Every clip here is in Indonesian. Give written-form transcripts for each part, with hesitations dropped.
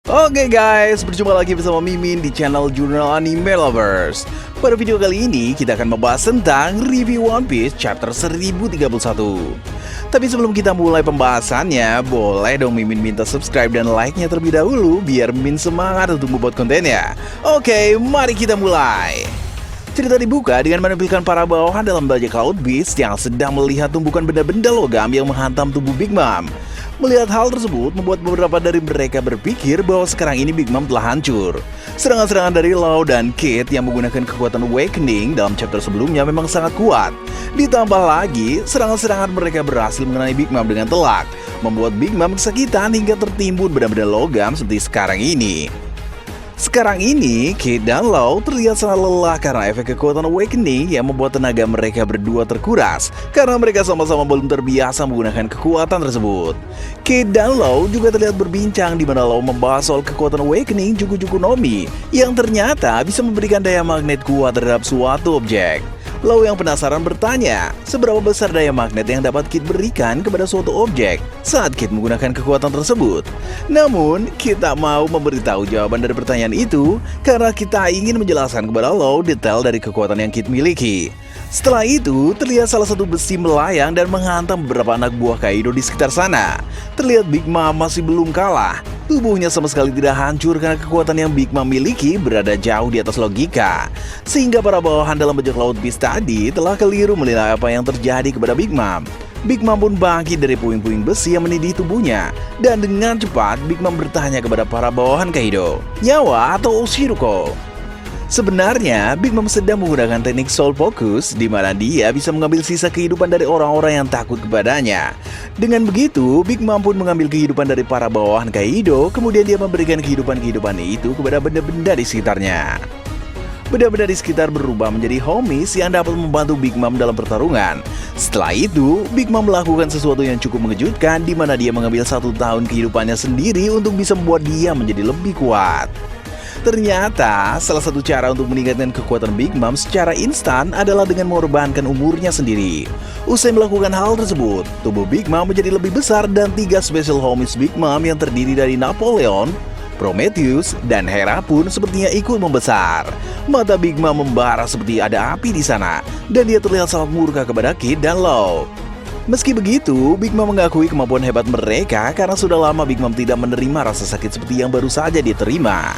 Oke guys, berjumpa lagi bersama Mimin di channel Jurnal Anime Lovers. Pada video kali ini kita akan membahas tentang review One Piece chapter 1031. Tapi sebelum kita mulai pembahasannya, boleh dong Mimin minta subscribe dan like-nya terlebih dahulu biar Mimin semangat untuk membuat kontennya. Oke, mari kita mulai. Cerita dibuka dengan menampilkan para bawahan dalam bajak laut Beast yang sedang melihat tumpukan benda-benda logam yang menghantam tubuh Big Mom. Melihat hal tersebut membuat beberapa dari mereka berpikir bahwa sekarang ini Big Mom telah hancur. Serangan-serangan dari Law dan Kid yang menggunakan kekuatan Awakening dalam chapter sebelumnya memang sangat kuat. Ditambah lagi, serangan-serangan mereka berhasil mengenai Big Mom dengan telak, membuat Big Mom kesakitan hingga tertimbun benda-benda logam seperti sekarang ini. Sekarang ini, Kid dan Law terlihat sangat lelah karena efek kekuatan Awakening yang membuat tenaga mereka berdua terkuras karena mereka sama-sama belum terbiasa menggunakan kekuatan tersebut. Kid dan Law juga terlihat berbincang di mana Law membahas soal kekuatan Awakening Juku-Juku no Mi yang ternyata bisa memberikan daya magnet kuat terhadap suatu objek. Law yang penasaran bertanya, seberapa besar daya magnet yang dapat Kid berikan kepada suatu objek saat Kid menggunakan kekuatan tersebut. Namun, Kid tak mau memberitahu jawaban dari pertanyaan itu karena kita ingin menjelaskan kepada Law detail dari kekuatan yang Kid miliki. Setelah itu, terlihat salah satu besi melayang dan menghantam beberapa anak buah Kaido di sekitar sana. Terlihat Big Mom masih belum kalah. Tubuhnya sama sekali tidak hancur karena kekuatan yang Big Mom miliki berada jauh di atas logika. Sehingga para bawahan dalam bajak laut Beast tadi telah keliru menilai apa yang terjadi kepada Big Mom. Big Mom pun bangkit dari puing-puing besi yang menindih tubuhnya. Dan dengan cepat Big Mom bertanya kepada para bawahan Kaido, nyawa atau Oshiruko? Sebenarnya, Big Mom sedang menggunakan teknik Soul Focus di mana dia bisa mengambil sisa kehidupan dari orang-orang yang takut kepadanya. Dengan begitu, Big Mom pun mengambil kehidupan dari para bawahan Kaido, kemudian dia memberikan kehidupan itu kepada benda-benda di sekitarnya. Benda-benda di sekitar berubah menjadi homies yang dapat membantu Big Mom dalam pertarungan. Setelah itu, Big Mom melakukan sesuatu yang cukup mengejutkan di mana dia mengambil 1 tahun kehidupannya sendiri untuk bisa membuat dia menjadi lebih kuat. Ternyata, salah satu cara untuk meningkatkan kekuatan Big Mom secara instan adalah dengan mengorbankan umurnya sendiri. Usai melakukan hal tersebut, tubuh Big Mom menjadi lebih besar dan 3 special homies Big Mom yang terdiri dari Napoleon, Prometheus, dan Hera pun sepertinya ikut membesar. Mata Big Mom membara seperti ada api di sana, dan dia terlihat sangat murka kepada Kid dan Law. Meski begitu, Big Mom mengakui kemampuan hebat mereka karena sudah lama Big Mom tidak menerima rasa sakit seperti yang baru saja diterima.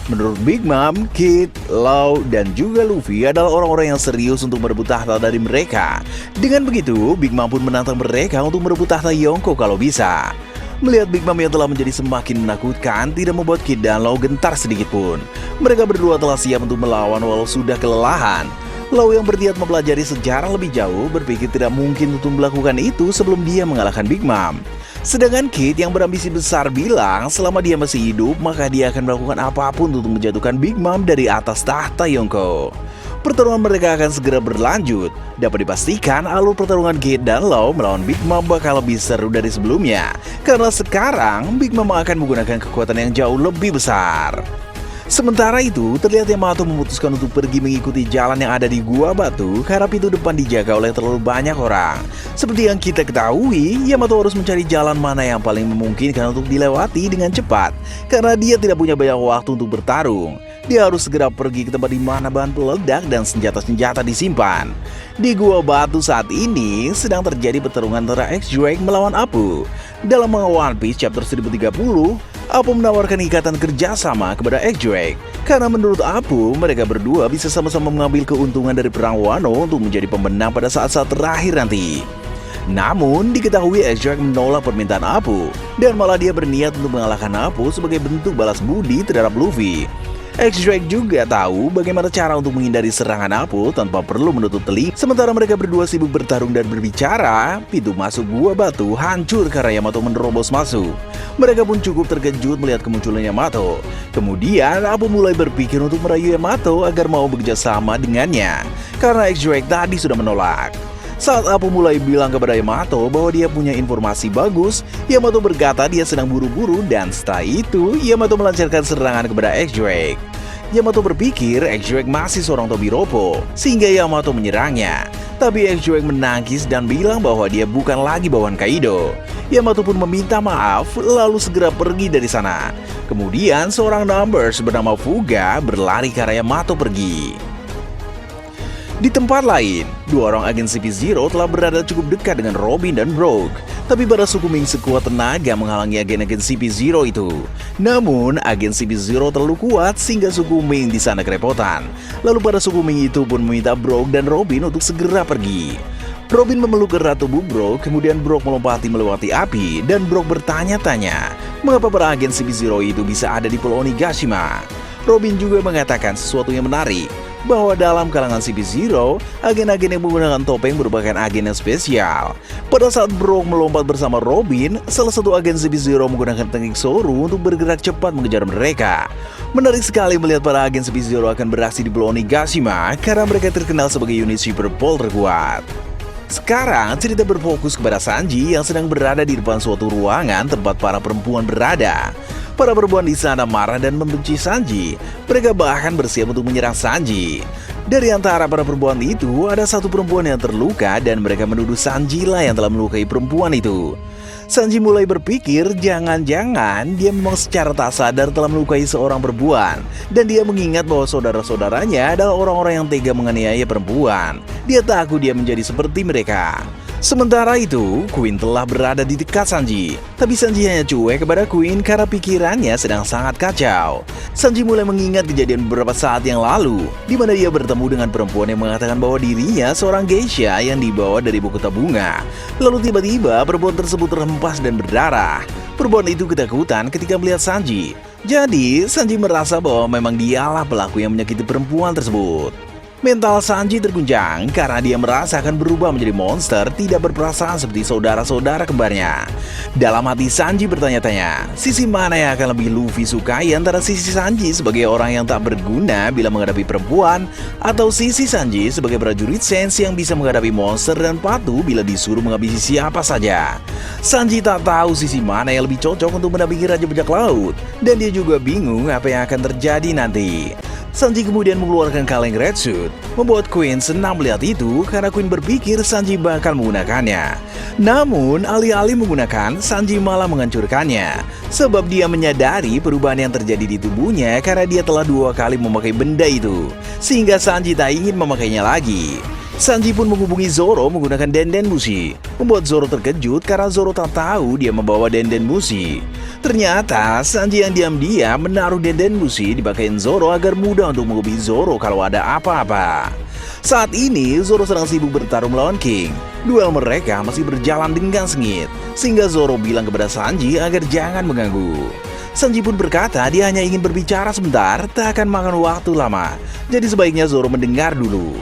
Menurut Big Mom, Kid, Law, dan juga Luffy adalah orang-orang yang serius untuk merebut tahta dari mereka. Dengan begitu, Big Mom pun menantang mereka untuk merebut tahta Yonko kalau bisa. Melihat Big Mom yang telah menjadi semakin menakutkan tidak membuat Kid dan Law gentar sedikit pun. Mereka berdua telah siap untuk melawan walau sudah kelelahan. Law yang berniat mempelajari sejarah lebih jauh berpikir tidak mungkin untuk melakukan itu sebelum dia mengalahkan Big Mom. Sedangkan Kid yang berambisi besar bilang selama dia masih hidup maka dia akan melakukan apapun untuk menjatuhkan Big Mom dari atas tahta Yonko. Pertarungan mereka akan segera berlanjut. Dapat dipastikan alur pertarungan Kid dan Law melawan Big Mom bakal lebih seru dari sebelumnya. Karena sekarang Big Mom akan menggunakan kekuatan yang jauh lebih besar. Sementara itu, terlihat Yamato memutuskan untuk pergi mengikuti jalan yang ada di Gua Batu karena pintu depan dijaga oleh terlalu banyak orang. Seperti yang kita ketahui, Yamato harus mencari jalan mana yang paling memungkinkan untuk dilewati dengan cepat karena dia tidak punya banyak waktu untuk bertarung. Dia harus segera pergi ke tempat di mana bahan peledak dan senjata-senjata disimpan. Di Gua Batu saat ini sedang terjadi pertarungan antara X-Drake melawan Apu. Dalam manga One Piece chapter 1030, Apu menawarkan ikatan kerjasama kepada X-Drake. Karena menurut Apu, mereka berdua bisa sama-sama mengambil keuntungan dari perang Wano untuk menjadi pemenang pada saat-saat terakhir nanti. Namun, diketahui X-Drake menolak permintaan Apu, dan malah dia berniat untuk mengalahkan Apu sebagai bentuk balas budi terhadap Luffy. X-Drake juga tahu bagaimana cara untuk menghindari serangan Apu tanpa perlu menutup telinga. Sementara mereka berdua sibuk bertarung dan berbicara, pintu masuk Gua Batu hancur karena Yamato menerobos masuk. Mereka pun cukup terkejut melihat kemunculan Yamato. Kemudian Apu mulai berpikir untuk merayu Yamato agar mau bekerja sama dengannya, karena X-Drake tadi sudah menolak. Saat Apu mulai bilang kepada Yamato bahwa dia punya informasi bagus, Yamato berkata dia sedang buru-buru dan setelah itu Yamato melancarkan serangan kepada X-Drake. Yamato berpikir X-Drake masih seorang Tobiropo, sehingga Yamato menyerangnya. Tapi X-Drake menangis dan bilang bahwa dia bukan lagi bawahan Kaido. Yamato pun meminta maaf, lalu segera pergi dari sana. Kemudian seorang Numbers bernama Fuga berlari ke arah Yamato pergi. Di tempat lain, dua orang agen CP0 telah berada cukup dekat dengan Robin dan Brook. Tapi para suku Ming sekuat tenaga menghalangi agen-agen CP0 itu. Namun, agen CP0 terlalu kuat sehingga suku Ming di sana kerepotan. Lalu para suku Ming itu pun meminta Brook dan Robin untuk segera pergi. Robin memeluk erat tubuh Brook, kemudian Brook melewati api, dan Brook bertanya-tanya, mengapa para agen CP0 itu bisa ada di Pulau Onigashima. Robin juga mengatakan sesuatu yang menarik, bahwa dalam kalangan CP0, agen-agen yang menggunakan topeng merupakan agen yang spesial. Pada saat Brook melompat bersama Robin, salah satu agen CP0 menggunakan teknik Soru untuk bergerak cepat mengejar mereka. Menarik sekali melihat para agen CP0 akan beraksi di Pulau Onigashima karena mereka terkenal sebagai unit Super Pole terkuat. Sekarang cerita berfokus kepada Sanji yang sedang berada di depan suatu ruangan tempat para perempuan berada. Para perempuan di sana marah dan membenci Sanji. Mereka bahkan bersiap untuk menyerang Sanji. Dari antara para perempuan itu, ada satu perempuan yang terluka dan mereka menuduh Sanji lah yang telah melukai perempuan itu. Sanji mulai berpikir jangan-jangan dia memang secara tak sadar telah melukai seorang perempuan. Dan dia mengingat bahwa saudara-saudaranya adalah orang-orang yang tega menganiaya perempuan. Dia takut dia menjadi seperti mereka. Sementara itu, Queen telah berada di dekat Sanji. Tapi Sanji hanya cuek kepada Queen karena pikirannya sedang sangat kacau. Sanji mulai mengingat kejadian beberapa saat yang lalu, di mana dia bertemu dengan perempuan yang mengatakan bahwa dirinya seorang geisha yang dibawa dari ibu kota bunga. Lalu tiba-tiba perempuan tersebut terhempas dan berdarah. Perempuan itu ketakutan ketika melihat Sanji. Jadi, Sanji merasa bahwa memang dialah pelaku yang menyakiti perempuan tersebut. Mental Sanji terguncang karena dia merasa akan berubah menjadi monster tidak berperasaan seperti saudara-saudara kembarnya. Dalam hati Sanji bertanya-tanya, sisi mana yang akan lebih Luffy sukai antara sisi Sanji sebagai orang yang tak berguna bila menghadapi perempuan, atau sisi Sanji sebagai prajurit Sense yang bisa menghadapi monster dan patuh bila disuruh menghabisi siapa saja. Sanji tak tahu sisi mana yang lebih cocok untuk mendampingi Raja Bajak Laut, dan dia juga bingung apa yang akan terjadi nanti. Sanji kemudian mengeluarkan kaleng Red Suit, membuat Queen senang melihat itu karena Queen berpikir Sanji bakal menggunakannya. Namun, alih-alih menggunakan, Sanji malah menghancurkannya. Sebab dia menyadari perubahan yang terjadi di tubuhnya karena dia telah 2 kali memakai benda itu. Sehingga Sanji tak ingin memakainya lagi. Sanji pun menghubungi Zoro menggunakan Denden Mushi, membuat Zoro terkejut karena Zoro tak tahu dia membawa Denden Mushi. Ternyata Sanji yang diam-diam menaruh Denden Mushi di pakaian Zoro agar mudah untuk menghubungi Zoro kalau ada apa-apa. Saat ini Zoro sedang sibuk bertarung melawan King. Duel mereka masih berjalan dengan sengit, sehingga Zoro bilang kepada Sanji agar jangan mengganggu. Sanji pun berkata dia hanya ingin berbicara sebentar, tak akan makan waktu lama. Jadi sebaiknya Zoro mendengar dulu.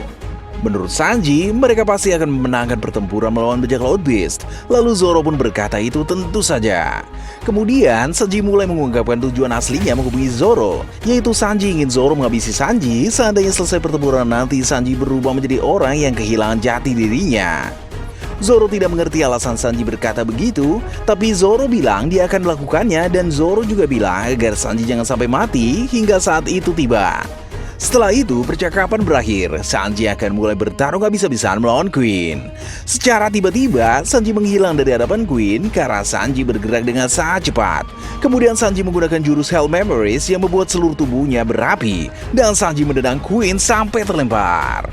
Menurut Sanji, mereka pasti akan memenangkan pertempuran melawan bajak laut Beast. Lalu Zoro pun berkata itu tentu saja. Kemudian Sanji mulai mengungkapkan tujuan aslinya menghubungi Zoro, yaitu Sanji ingin Zoro menghabisi Sanji. Seandainya selesai pertempuran nanti Sanji berubah menjadi orang yang kehilangan jati dirinya. Zoro tidak mengerti alasan Sanji berkata begitu, tapi Zoro bilang dia akan melakukannya, dan Zoro juga bilang agar Sanji jangan sampai mati hingga saat itu tiba. Setelah itu, percakapan berakhir. Sanji akan mulai bertarung habis-habisan melawan Queen. Secara tiba-tiba, Sanji menghilang dari hadapan Queen karena Sanji bergerak dengan sangat cepat. Kemudian Sanji menggunakan jurus Hell Memories yang membuat seluruh tubuhnya berapi, dan Sanji menendang Queen sampai terlempar.